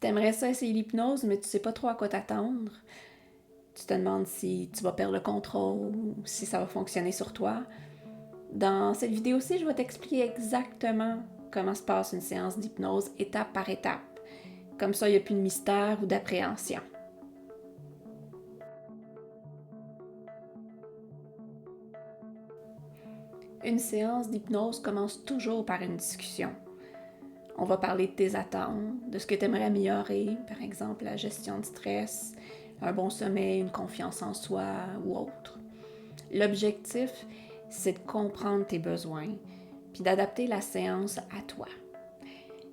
T'aimerais ça essayer l'hypnose, mais tu sais pas trop à quoi t'attendre. Tu te demandes si tu vas perdre le contrôle ou si ça va fonctionner sur toi. Dans cette vidéo-ci, je vais t'expliquer exactement comment se passe une séance d'hypnose étape par étape. Comme ça, il n'y a plus de mystère ou d'appréhension. Une séance d'hypnose commence toujours par une discussion. On va parler de tes attentes, de ce que tu aimerais améliorer, par exemple la gestion du stress, un bon sommeil, une confiance en soi ou autre. L'objectif, c'est de comprendre tes besoins, puis d'adapter la séance à toi.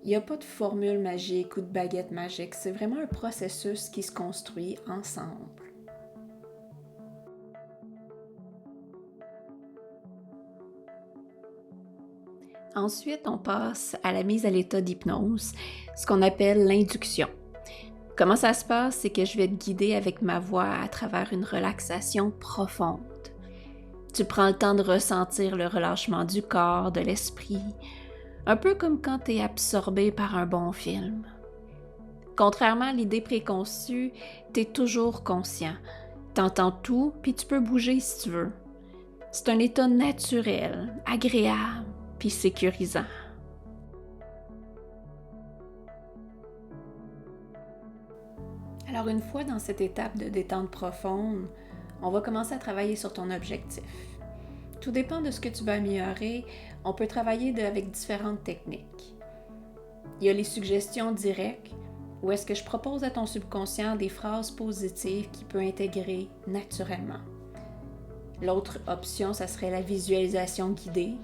Il n'y a pas de formule magique ou de baguette magique, c'est vraiment un processus qui se construit ensemble. Ensuite, on passe à la mise à l'état d'hypnose, ce qu'on appelle l'induction. Comment ça se passe, c'est que je vais te guider avec ma voix à travers une relaxation profonde. Tu prends le temps de ressentir le relâchement du corps, de l'esprit, un peu comme quand tu es absorbé par un bon film. Contrairement à l'idée préconçue, tu es toujours conscient. Tu entends tout, puis tu peux bouger si tu veux. C'est un état naturel, agréable, puis sécurisant. Alors une fois dans cette étape de détente profonde, on va commencer à travailler sur ton objectif. Tout dépend de ce que tu veux améliorer, on peut travailler avec différentes techniques. Il y a les suggestions directes, où est-ce que je propose à ton subconscient des phrases positives qu'il peut intégrer naturellement. L'autre option, ça serait la visualisation guidée,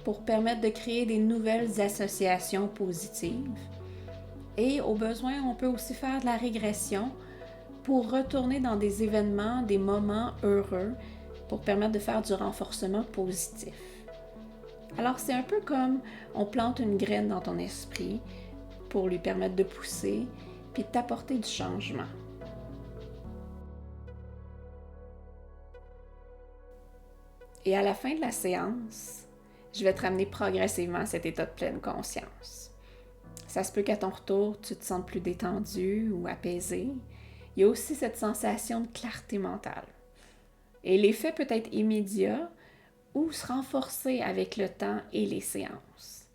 pour permettre de créer des nouvelles associations positives. Et au besoin, on peut aussi faire de la régression pour retourner dans des événements, des moments heureux, pour permettre de faire du renforcement positif. Alors c'est un peu comme on plante une graine dans ton esprit pour lui permettre de pousser puis de t'apporter du changement. Et à la fin de la séance, je vais te ramener progressivement à cet état de pleine conscience. Ça se peut qu'à ton retour, tu te sentes plus détendu ou apaisé. Il y a aussi cette sensation de clarté mentale. Et l'effet peut être immédiat ou se renforcer avec le temps et les séances.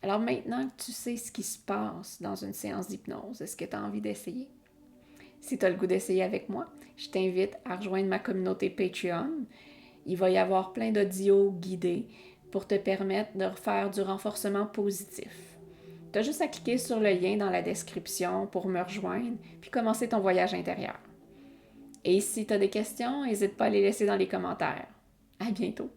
Alors maintenant que tu sais ce qui se passe dans une séance d'hypnose, est-ce que tu as envie d'essayer? Si tu as le goût d'essayer avec moi, je t'invite à rejoindre ma communauté Patreon. Il va y avoir plein d'audios guidés pour te permettre de faire du renforcement positif. Tu as juste à cliquer sur le lien dans la description pour me rejoindre puis commencer ton voyage intérieur. Et si tu as des questions, n'hésite pas à les laisser dans les commentaires. À bientôt!